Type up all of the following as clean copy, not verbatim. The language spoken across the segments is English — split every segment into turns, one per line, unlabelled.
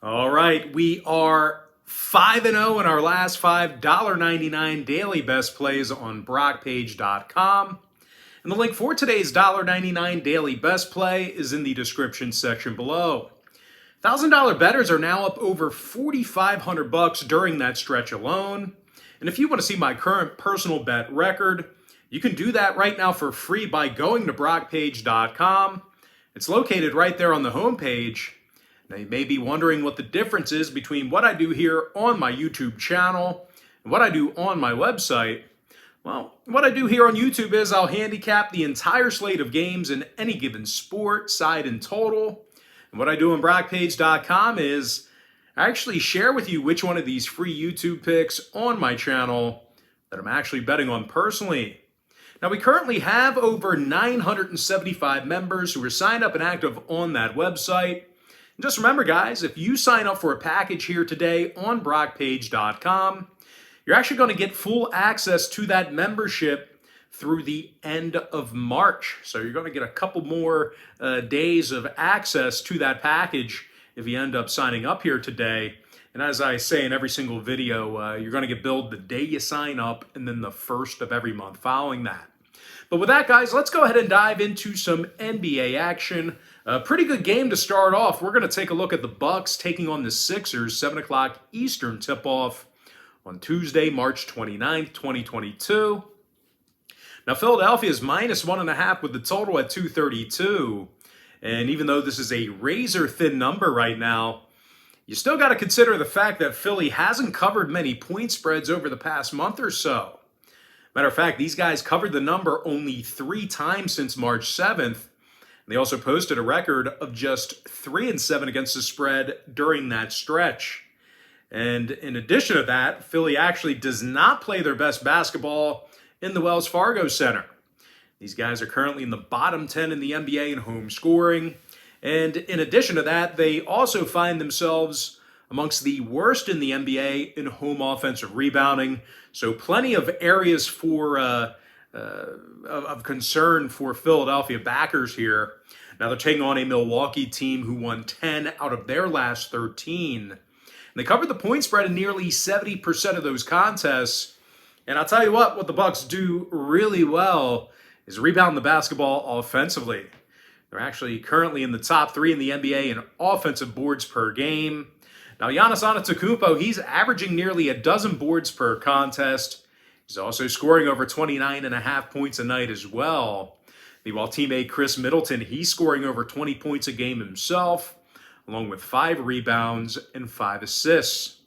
All right, we are 5-0 in our last five $1.99 daily best plays on BrockPage.com. And the link for today's $1.99 daily best play is in the description section below. $1,000 bettors are now up over $4,500 during that stretch alone. And if you want to see my current personal bet record, you can do that right now for free by going to BrockPage.com. It's located right there on the homepage. Now, you may be wondering what the difference is between what I do here on my YouTube channel and what I do on my website. Well, what I do here on YouTube is I'll handicap the entire slate of games in any given sport, side, and total. And what I do on BrockPage.com is I actually share with you which one of these free YouTube picks on my channel that I'm actually betting on personally. Now, we currently have over 975 members who are signed up and active on that website. And just remember, guys, if you sign up for a package here today on BrockPage.com, you're actually going to get full access to that membership through the end of March. So you're going to get a couple more days of access to that package if you end up signing up here today. And as I say in every single video, you're going to get billed the day you sign up and then the first of every month following that. But with that, guys, let's go ahead and dive into some NBA action. A pretty good game to start off. We're going to take a look at the Bucks taking on the Sixers, 7 o'clock Eastern tip-off on Tuesday, March 29th, 2022. Now, Philadelphia is minus 1.5 with the total at 232. And even though this is a razor-thin number right now, you still got to consider the fact that Philly hasn't covered many point spreads over the past month or so. Matter of fact, these guys covered the number only 3 times since March 7th. They also posted a record of just 3-7 against the spread during that stretch. And in addition to that, Philly actually does not play their best basketball in the Wells Fargo Center. These guys are currently in the bottom 10 in the NBA in home scoring. And in addition to that, they also find themselves amongst the worst in the NBA in home offensive rebounding. So plenty of areas for of concern for Philadelphia backers here. Now they're taking on a Milwaukee team who won 10 out of their last 13. And they covered the point spread in nearly 70% of those contests. And I'll tell you what the Bucks do really well is rebound the basketball offensively. They're actually currently in the top 3 in the NBA in offensive boards per game. Now, Giannis Antetokounmpo, he's averaging nearly a dozen boards per contest. He's also scoring over 29.5 points a night as well. Meanwhile, teammate Chris Middleton, he's scoring over 20 points a game himself, along with 5 rebounds and 5 assists.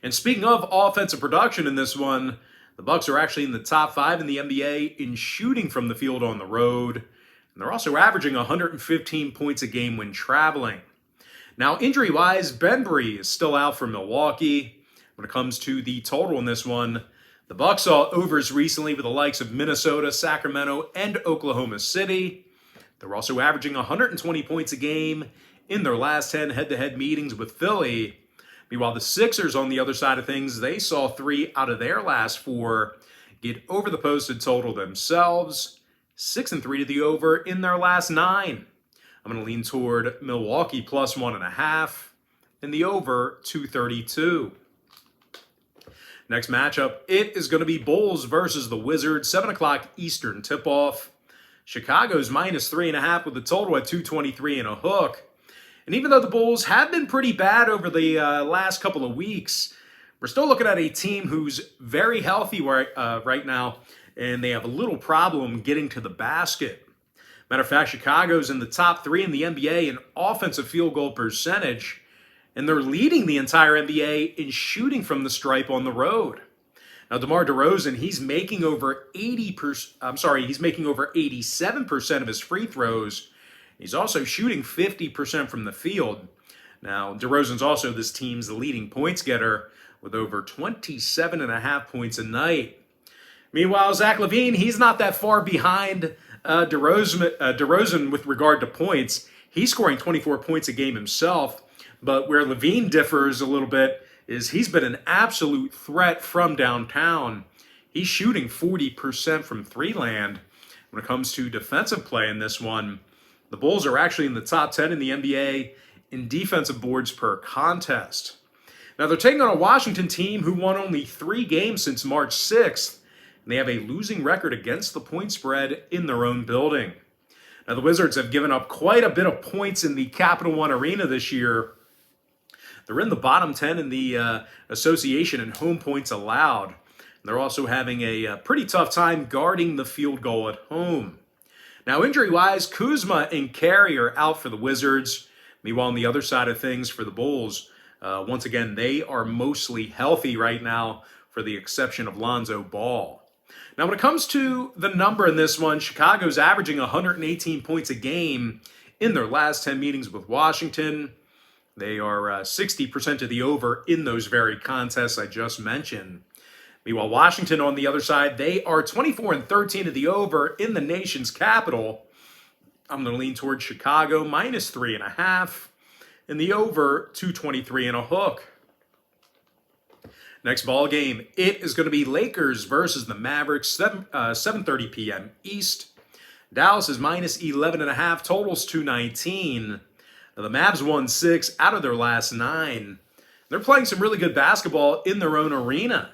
And speaking of offensive production in this one, the Bucks are actually in the top 5 in the NBA in shooting from the field on the road. And they're also averaging 115 points a game when traveling. Now, injury-wise, Benbury is still out for Milwaukee. When it comes to the total in this one, the Bucks saw overs recently with the likes of Minnesota, Sacramento, and Oklahoma City. They're also averaging 120 points a game in their last 10 head-to-head meetings with Philly. Meanwhile, the Sixers, on the other side of things, they saw 3 out of their last 4 get over the posted total themselves. 6-3 to the over in their last 9. I'm going to lean toward Milwaukee plus 1.5 and the over 232. Next matchup, it is going to be Bulls versus the Wizards, 7 o'clock Eastern tip-off. Chicago's minus 3.5 with the total at 223 and a hook. And even though the Bulls have been pretty bad over the last couple of weeks, we're still looking at a team who's very healthy right now, and they have a little problem getting to the basket. Matter of fact, Chicago's in the top 3 in the NBA in offensive field goal percentage, and they're leading the entire NBA in shooting from the stripe on the road. Now, DeMar DeRozan, he's making over 87% of his free throws. He's also shooting 50% from the field. Now, DeRozan's also this team's leading points getter with over 27.5 points a night. Meanwhile, Zach LaVine, he's not that far behind DeRozan with regard to points. He's scoring 24 points a game himself, but where LaVine differs a little bit is he's been an absolute threat from downtown. He's shooting 40% from three-land. When it comes to defensive play in this one, the Bulls are actually in the top 10 in the NBA in defensive boards per contest. Now they're taking on a Washington team who won only 3 games since March 6th, and they have a losing record against the point spread in their own building. Now the Wizards have given up quite a bit of points in the Capital One Arena this year. They're in the bottom 10 in the association in home points allowed. They're also having a pretty tough time guarding the field goal at home. Now, injury-wise, Kuzma and Carey are out for the Wizards. Meanwhile, on the other side of things for the Bulls, once again, they are mostly healthy right now for the exception of Lonzo Ball. Now, when it comes to the number in this one, Chicago's averaging 118 points a game in their last 10 meetings with Washington. They are 60% to the over in those very contests I just mentioned. Meanwhile, Washington on the other side, they are 24-13 to the over in the nation's capital. I'm going to lean towards Chicago, -3.5. And the over, 223 and a hook. Next ball game, it is going to be Lakers versus the Mavericks, 7:30 p.m. East. Dallas is -11.5, totals 219. Now, the Mavs won 6 out of their last 9. They're playing some really good basketball in their own arena.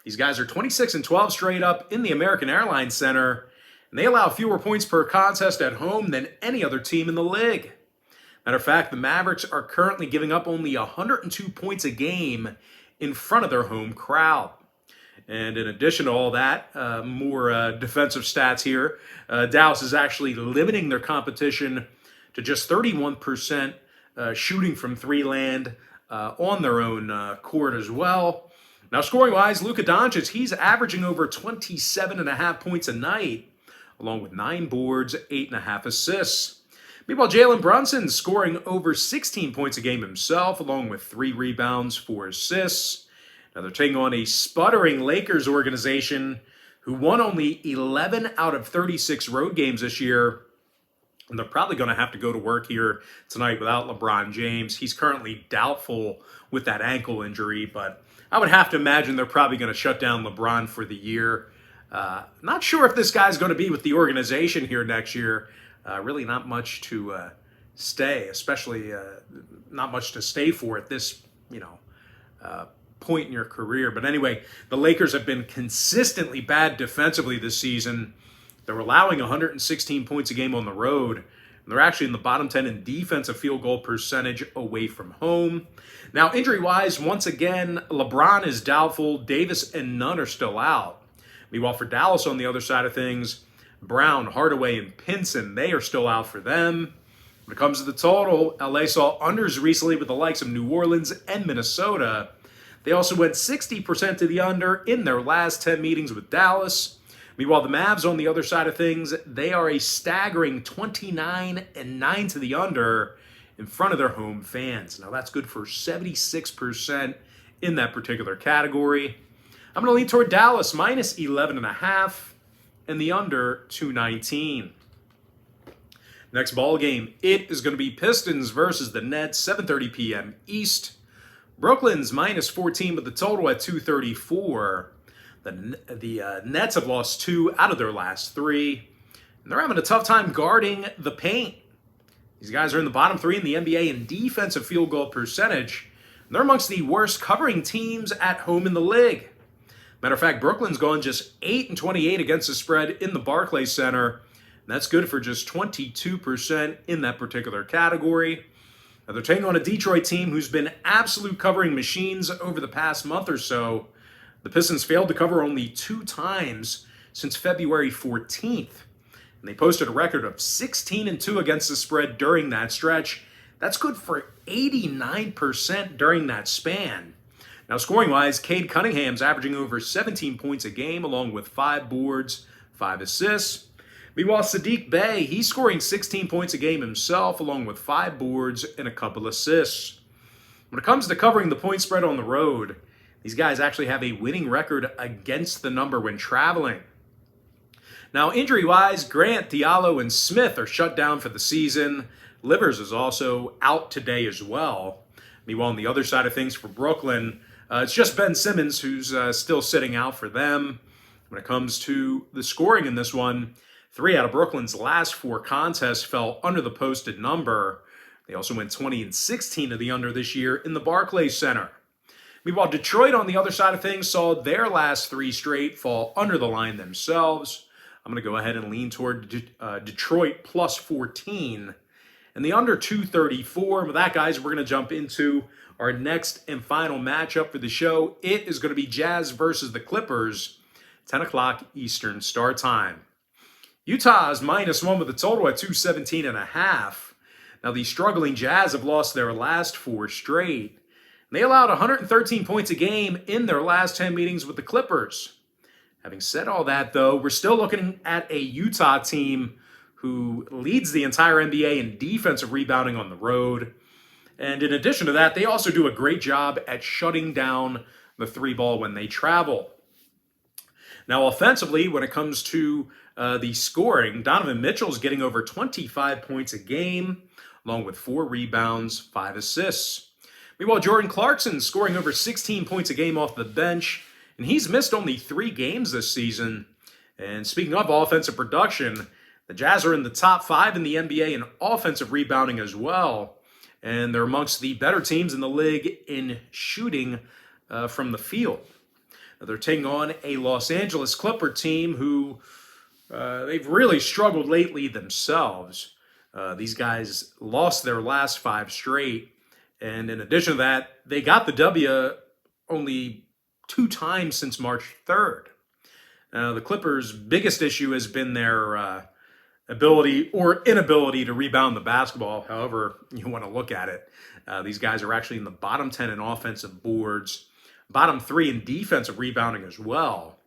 These guys are 26-12 straight up in the American Airlines Center, and they allow fewer points per contest at home than any other team in the league. Matter of fact, the Mavericks are currently giving up only 102 points a game in front of their home crowd. And in addition to all that, more defensive stats here, Dallas is actually limiting their competition to just 31% shooting from three land on their own court as well. Now, scoring-wise, Luka Doncic, he's averaging over 27.5 points a night, along with 9 boards, 8.5 assists. Meanwhile, Jalen Brunson scoring over 16 points a game himself, along with 3 rebounds, 4 assists. Now, they're taking on a sputtering Lakers organization who won only 11 out of 36 road games this year. And they're probably going to have to go to work here tonight without LeBron James. He's currently doubtful with that ankle injury, but I would have to imagine they're probably going to shut down LeBron for the year. Not sure if this guy's going to be with the organization here next year. Really not much to stay, especially not much to stay for at this, point in your career. But anyway, the Lakers have been consistently bad defensively this season. They're allowing 116 points a game on the road. And they're actually in the bottom 10 in defensive field goal percentage away from home. Now, injury-wise, once again, LeBron is doubtful. Davis and Nunn are still out. Meanwhile, for Dallas on the other side of things, Brown, Hardaway, and Pinson, they are still out for them. When it comes to the total, LA saw unders recently with the likes of New Orleans and Minnesota. They also went 60% to the under in their last 10 meetings with Dallas. Meanwhile, the Mavs on the other side of things, they are a staggering 29-9 to the under in front of their home fans. Now, that's good for 76% in that particular category. I'm going to lean toward Dallas, -11.5, and the under 219. Next ball game, it is going to be Pistons versus the Nets, 7:30 p.m. East. Brooklyn's -14 with the total at 234. The Nets have lost 2 out of their last 3. And they're having a tough time guarding the paint. These guys are in the bottom 3 in the NBA in defensive field goal percentage. And they're amongst the worst covering teams at home in the league. Matter of fact, Brooklyn's gone just 8-28 against the spread in the Barclays Center. And that's good for just 22% in that particular category. Now, they're taking on a Detroit team who's been absolute covering machines over the past month or so. The Pistons failed to cover only 2 times since February 14th. And they posted a record of 16-2 against the spread during that stretch. That's good for 89% during that span. Now, scoring-wise, Cade Cunningham's averaging over 17 points a game, along with 5 boards, 5 assists. Meanwhile, Sadiq Bey, he's scoring 16 points a game himself, along with 5 boards and a couple assists. When it comes to covering the point spread on the road, these guys actually have a winning record against the number when traveling. Now, injury-wise, Grant, Diallo, and Smith are shut down for the season. Livers is also out today as well. Meanwhile, on the other side of things for Brooklyn, it's just Ben Simmons who's still sitting out for them. When it comes to the scoring in this one, 3 out of Brooklyn's last 4 contests fell under the posted number. They also went 20-16 to the under this year in the Barclays Center. Meanwhile, Detroit on the other side of things saw their last 3 straight fall under the line themselves. I'm going to go ahead and lean toward Detroit plus 14 and the under 234. And with that, guys, we're going to jump into our next and final matchup for the show. It is going to be Jazz versus the Clippers, 10 o'clock Eastern start time. Utah is -1 with a total at 217.5. Now, the struggling Jazz have lost their last 4 straight. They allowed 113 points a game in their last 10 meetings with the Clippers. Having said all that, though, we're still looking at a Utah team who leads the entire NBA in defensive rebounding on the road. And in addition to that, they also do a great job at shutting down the 3-ball when they travel. Now, offensively, when it comes to the scoring, Donovan Mitchell's getting over 25 points a game, along with 4 rebounds, 5 assists. Meanwhile, Jordan Clarkson's scoring over 16 points a game off the bench, and he's missed only 3 games this season. And speaking of offensive production, the Jazz are in the top 5 in the NBA in offensive rebounding as well. And they're amongst the better teams in the league in shooting from the field. Now, they're taking on a Los Angeles Clipper team who they've really struggled lately themselves. These guys lost their last 5 straight. And in addition to that, they got the W only 2 times since March 3rd. The Clippers' biggest issue has been their ability or inability to rebound the basketball, however you want to look at it. These guys are actually in the bottom 10 in offensive boards, bottom 3 in defensive rebounding as well.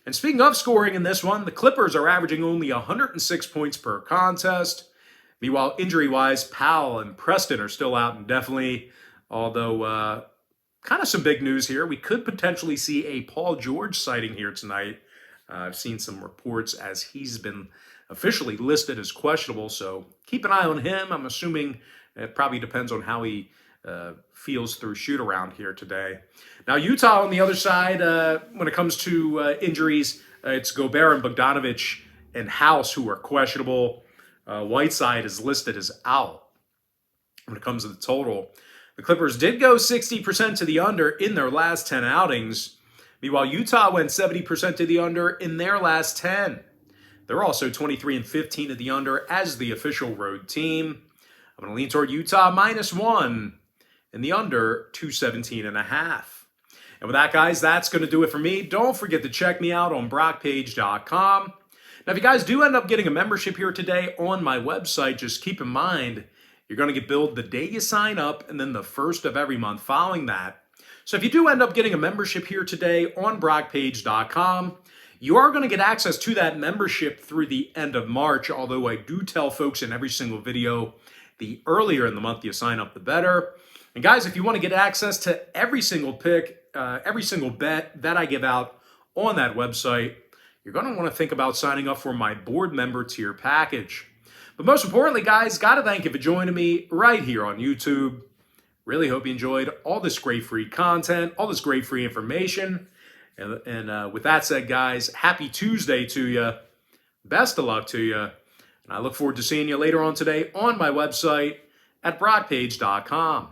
And speaking of scoring in this one, the Clippers are averaging only 106 points per contest. Meanwhile, injury-wise, Powell and Preston are still out indefinitely, although kind of some big news here. We could potentially see a Paul George sighting here tonight. I've seen some reports as he's been officially listed as questionable, so keep an eye on him. I'm assuming it probably depends on how he feels through shoot-around here today. Now, Utah on the other side, when it comes to injuries, it's Gobert and Bogdanovic and House who are questionable. Whiteside is listed as out. When it comes to the total, the Clippers did go 60% to the under in their last 10 outings. Meanwhile, Utah went 70% to the under in their last 10. They're also 23-15 to the under as the official road team. I'm going to lean toward Utah -1 and the under 217.5. And with that, guys, that's going to do it for me. Don't forget to check me out on BrockPage.com. Now, if you guys do end up getting a membership here today on my website, just keep in mind, you're going to get billed the day you sign up and then the first of every month following that. So if you do end up getting a membership here today on BrockPage.com, you are going to get access to that membership through the end of March, although I do tell folks in every single video, the earlier in the month you sign up, the better. And guys, if you want to get access to every single pick, every single bet that I give out on that website, you're going to want to think about signing up for my board member tier package. But most importantly, guys, got to thank you for joining me right here on YouTube. Really hope you enjoyed all this great free content, all this great free information. And with that said, guys, happy Tuesday to you. Best of luck to you. And I look forward to seeing you later on today on my website at BrockPage.com.